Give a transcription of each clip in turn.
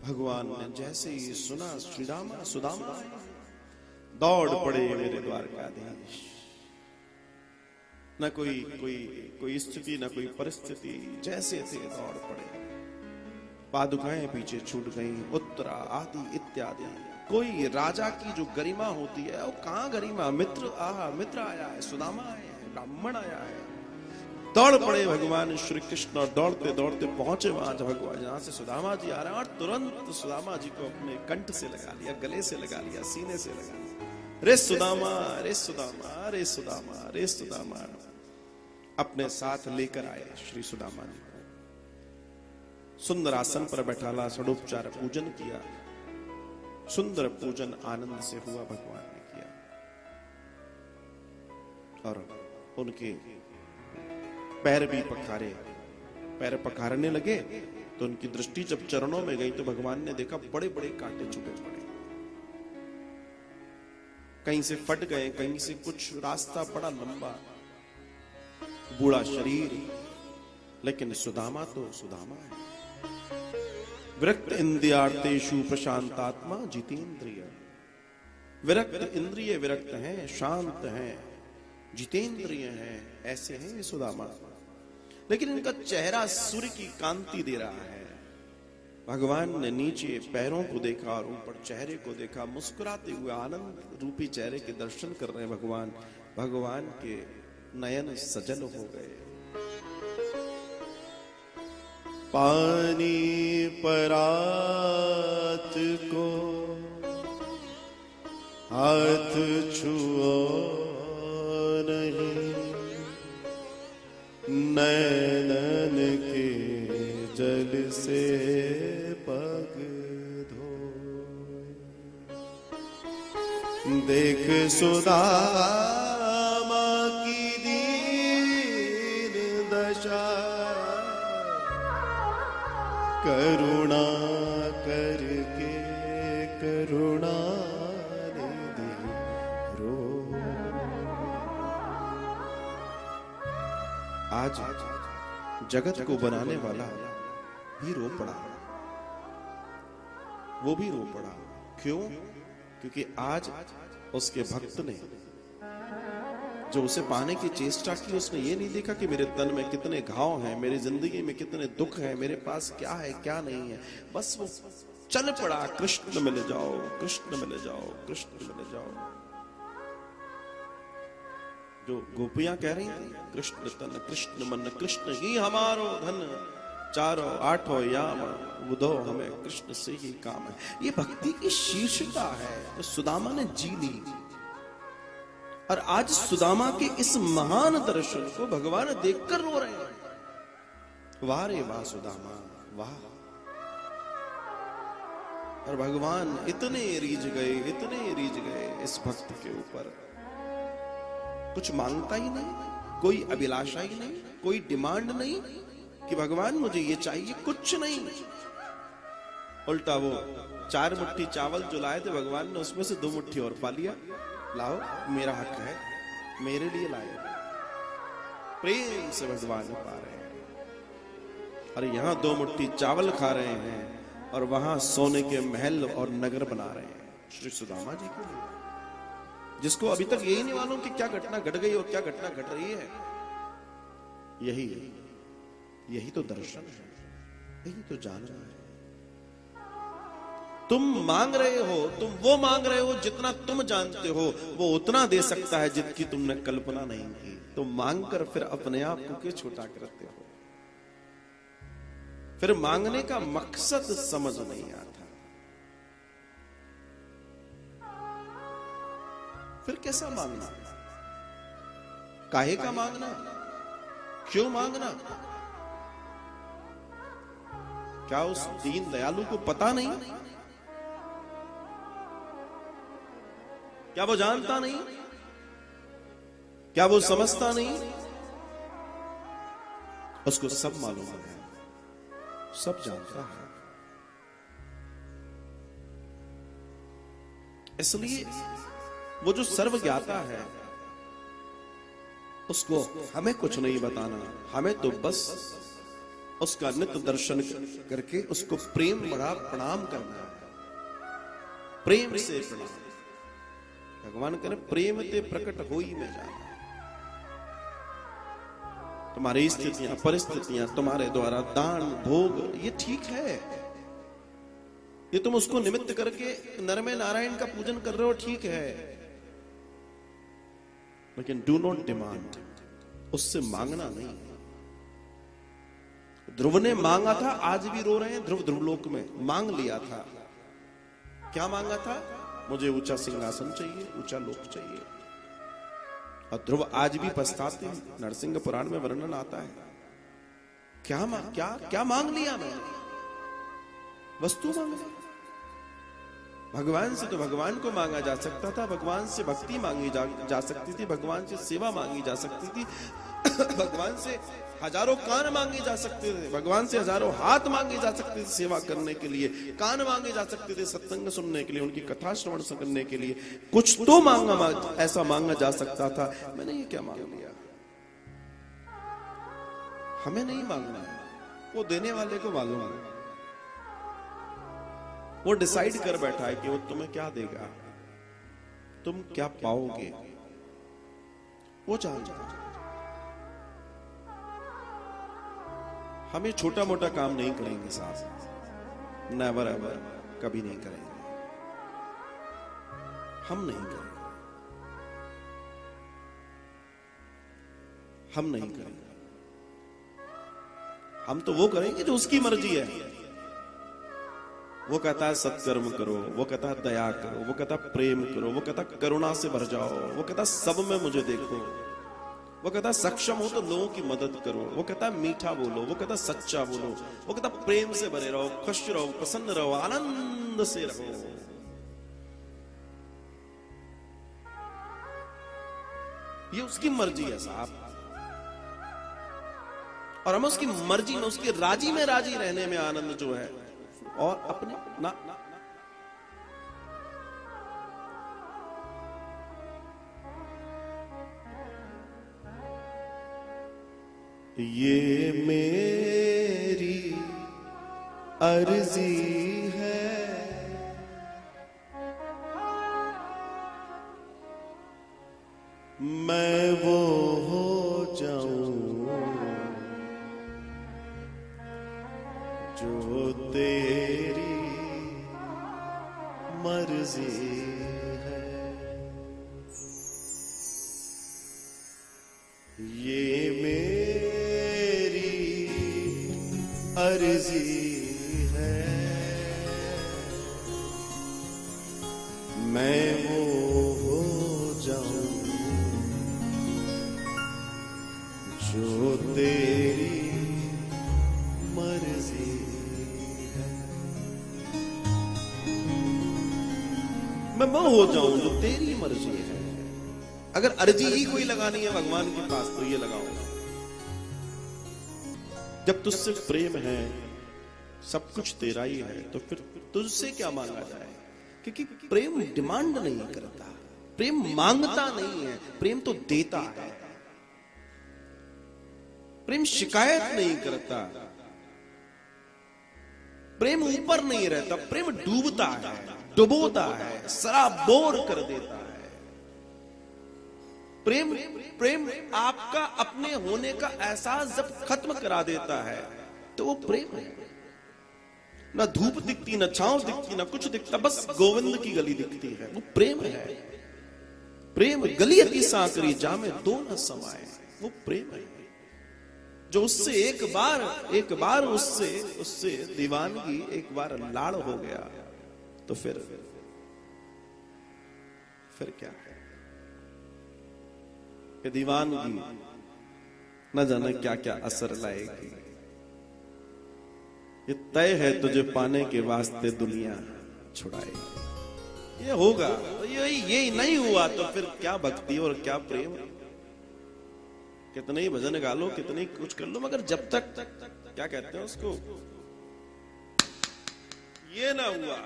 भगवान ने जैसे ही सुना श्री रामा सुदामा दौड़ पड़े मेरे द्वारकाधीश। न कोई स्थिति न कोई परिस्थिति, जैसे थे दौड़ पड़े। पादुकाएं पीछे छूट गईं, उत्तरा आदि इत्यादि। कोई राजा की जो गरिमा होती है वो कहां गरिमा, मित्र मित्र आया है, सुदामा आया है, ब्राह्मण आया है। दौड़ पड़े भगवान श्री कृष्ण और दौड़ते दौड़ते पहुंचे वहां भगवान जहां से सुदामा जी आ रहे हैं, और तुरंत सुदामा जी को अपने कंठ से लगा लिया, गले से लगा लिया, सीने से लगा लिया। रे सुदामा, रे सुदामा, रे सुदामा, रे सुदामा। अपने साथ लेकर आए श्री सुदामा जी को, सुंदर आसन पर बैठाला, षडोपचार पूजन किया। सुंदर पूजन आनंद से हुआ, भगवान ने किया। और उनके पैर भी पखारे। पैर पखारने लगे तो उनकी दृष्टि जब चरणों में गई तो भगवान ने देखा बड़े बड़े कांटे छुपे पड़े। कहीं से फट गए, कहीं से कुछ रास्ता बड़ा लंबा, बूढ़ा शरीर, लेकिन सुदामा तो सुदामा है। विरक्त इंद्रियार्थेषु प्रशांतात्मा जितेंद्रिय। विरक्त इंद्रिय विरक्त हैं, शांत हैं, जितेंद्रिय हैं, ऐसे हैं ये सुदामा। लेकिन इनका चेहरा सूर्य की कांति दे रहा है। भगवान ने नीचे पैरों को देखा और ऊपर चेहरे को देखा। मुस्कुराते हुए आनंद रूपी चेहरे के दर्शन कर रहे हैं भगवान। भगवान के नयन सजल हो गए। पानी परात को हाथ छुओ नहीं, नैनन के जल से पग धो। देख सुदामा की दीन दशा, करुणा करके करुणा निधि रो। आज जगत को बनाने वाला भी रो पड़ा, वो भी रो पड़ा। क्यों? क्योंकि आज उसके भक्त ने जो उसे पाने की चेष्टा की, उसने ये नहीं देखा कि मेरे तन में कितने घाव हैं, मेरी जिंदगी में कितने दुख हैं, मेरे पास क्या है क्या नहीं है। बस वो चल पड़ा, कृष्ण मिल जाओ, कृष्ण मिल जाओ, कृष्ण मिल जाओ। जो गोपियां कह रही थी, कृष्ण तन कृष्ण मन, कृष्ण ही हमारो धन, चारों आठों याम बुधो हमें कृष्ण से ही काम है। ये भक्ति की शीर्षता है जो सुदामा ने जी ली। और आज सुदामा के इस महान दर्शन को भगवान देखकर रो रहे हैं। वाह रे वाह सुदामा, वाह। और भगवान इतने रीझ गए, इतने रीझ गए इस भक्त के ऊपर। कुछ मांगता ही नहीं, कोई अभिलाषा ही नहीं, कोई डिमांड नहीं कि भगवान मुझे ये चाहिए, कुछ नहीं। उल्टा वो 4 मुट्ठी चावल जो लाए थे भगवान ने उसमें से 2 मुट्ठी और पा लिया। लाओ, मेरा हक है, मेरे लिए लाए। प्रेम से भगवान पा रहे हैं। और यहां 2 मुट्ठी चावल खा रहे हैं और वहां सोने के महल और नगर बना रहे हैं श्री सुदामा जी के लिए, जिसको अभी तक यही नहीं मालूम कि क्या घटना घट गई और क्या घटना घट रही है। यही तो दर्शन है, यही तो जानना है। तुम मांग रहे हो, तुम वो मांग रहे हो जितना तुम जानते हो, वो उतना दे सकता है जितनी तुमने कल्पना नहीं की। तुम मांगकर फिर अपने आप को क्यों छोटा करते हो? फिर मांगने का मकसद समझ नहीं आता। फिर कैसा मांगना? काहे का मांगना? क्यों मांगना? क्या उस दीन दयालु को पता नहीं? क्या वो जानता नहीं? क्या वो समझता नहीं? उसको सब मालूम है, सब जानता है। इसलिए वो जो सर्वज्ञाता है उसको हमें कुछ नहीं बताना। हमें तो बस उसका नित्य दर्शन करके उसको प्रेम बड़ा प्रणाम करना है, प्रेम से प्रणाम। भगवान कह रहे प्रेम ते प्रकट होई में जाना। तुम्हारी स्थितियां परिस्थितियां तुम्हारे द्वारा दान भोग ये ठीक है, ये तुम उसको निमित्त करके नर में नारायण का पूजन कर रहे हो, ठीक है, लेकिन डू नॉट डिमांड, उससे मांगना नहीं। ध्रुव ने मांगा था, आज भी रो रहे हैं ध्रुव ध्रुवलोक में, मांग लिया था। क्या मांगा था? मुझे ऊंचा सिंहासन चाहिए, ऊंचा लोक चाहिए। और ध्रुव आज भी पछताते हैं, नरसिंह पुराण में वर्णन आता है। क्या मांग लिया मैंने? वस्तु मांग ली। भगवान से तो भगवान को मांगा जा सकता था, भगवान से भक्ति मांगी जा सकती थी, भगवान से सेवा मांगी जा सकती थी, भगवान से हजारों कान मांगे जा सकते थे, भगवान से हजारों हाथ मांगे जा सकते थे सेवा करने के लिए, कान मांगे जा सकते थे सत्संग सुनने के लिए, उनकी कथा श्रवण करने के लिए। कुछ तो ऐसा मांगा जा सकता था। मैंने ये क्या मांग लिया? हमें नहीं मांगना है, वो देने वाले को मालूम है। वो डिसाइड कर बैठा है कि वो तुम्हें क्या देगा, तुम क्या पाओगे, वो जानता है। हम ये छोटा मोटा काम नहीं करेंगे साहब, नेवर एवर, कभी नहीं करेंगे, हम नहीं करेंगे, हम नहीं करेंगे। हम तो वो करेंगे जो उसकी मर्जी है। वो कहता है सत्कर्म करो, वो कहता है दया करो, वो कहता है प्रेम करो, वो कहता है करुणा से भर जाओ, वो कहता है सब में मुझे देखो, वो कहता है सक्षम हो तो लोगों की मदद करो, वो कहता है मीठा बोलो, वो कहता है सच्चा बोलो, वो कहता है प्रेम से भरे रहो, खुश रहो, प्रसन्न रहो, आनंद से रहो। ये उसकी मर्जी है साहब, और हम उसकी मर्जी में, उसकी राजी में राजी रहने में आनंद जो है, और अपने ना ये मेरी अर्जी है, मैं वो हो जाऊं जो तेरी मर्जी है। ये मेरी अर्जी है, मैं वो हो जाऊं जो तेरी मर्जी है। मैं वो हो जाऊं जो तेरी मर्जी है। अगर अर्जी ही कोई लगानी है भगवान के पास तो ये लगाओ। जब तुझसे प्रेम है, सब कुछ तेरा ही है, तो फिर तुझसे क्या मांगा जाए? क्योंकि प्रेम डिमांड नहीं करता, प्रेम मांगता नहीं है, प्रेम तो देता है। प्रेम शिकायत नहीं करता, प्रेम ऊपर नहीं रहता, प्रेम डूबता है, डुबोता है, सराबोर कर देता है। प्रेम प्रेम आपका अपने होने का एहसास जब खत्म करा देता है तो वो प्रेम है। ना धूप दिखती, ना छांव दिखती, ना कुछ दिखता, बस गोविंद की गली दिखती है, वो प्रेम है। प्रेम गली अति सांकरी जामे दो न समाए, वो प्रेम है। जो उससे एक बार उससे दीवानगी, एक बार लाड़ हो गया तो फिर क्या है? कि दीवानगी न जाने क्या क्या असर लाएगी। ये तय है तुझे पाने के वास्ते दुनिया छुड़ाएगी। ये होगा, ये नहीं हुआ तो फिर क्या भक्ति और क्या प्रेम। कितने ही भजन गा लो, कितने ही कुछ कर लो, मगर जब तक क्या कहते हैं उसको, ये ना हुआ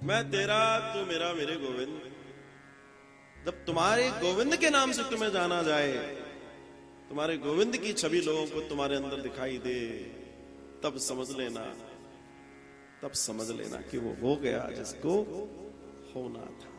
मैं तेरा तू मेरा मेरे गोविंद, जब तुम्हारे गोविंद के नाम से तुम्हें जाना जाए तुम्हारे गोविंद की छवि लोगों को तुम्हारे अंदर दिखाई दे, तब समझ लेना कि वो हो गया जिसको होना था।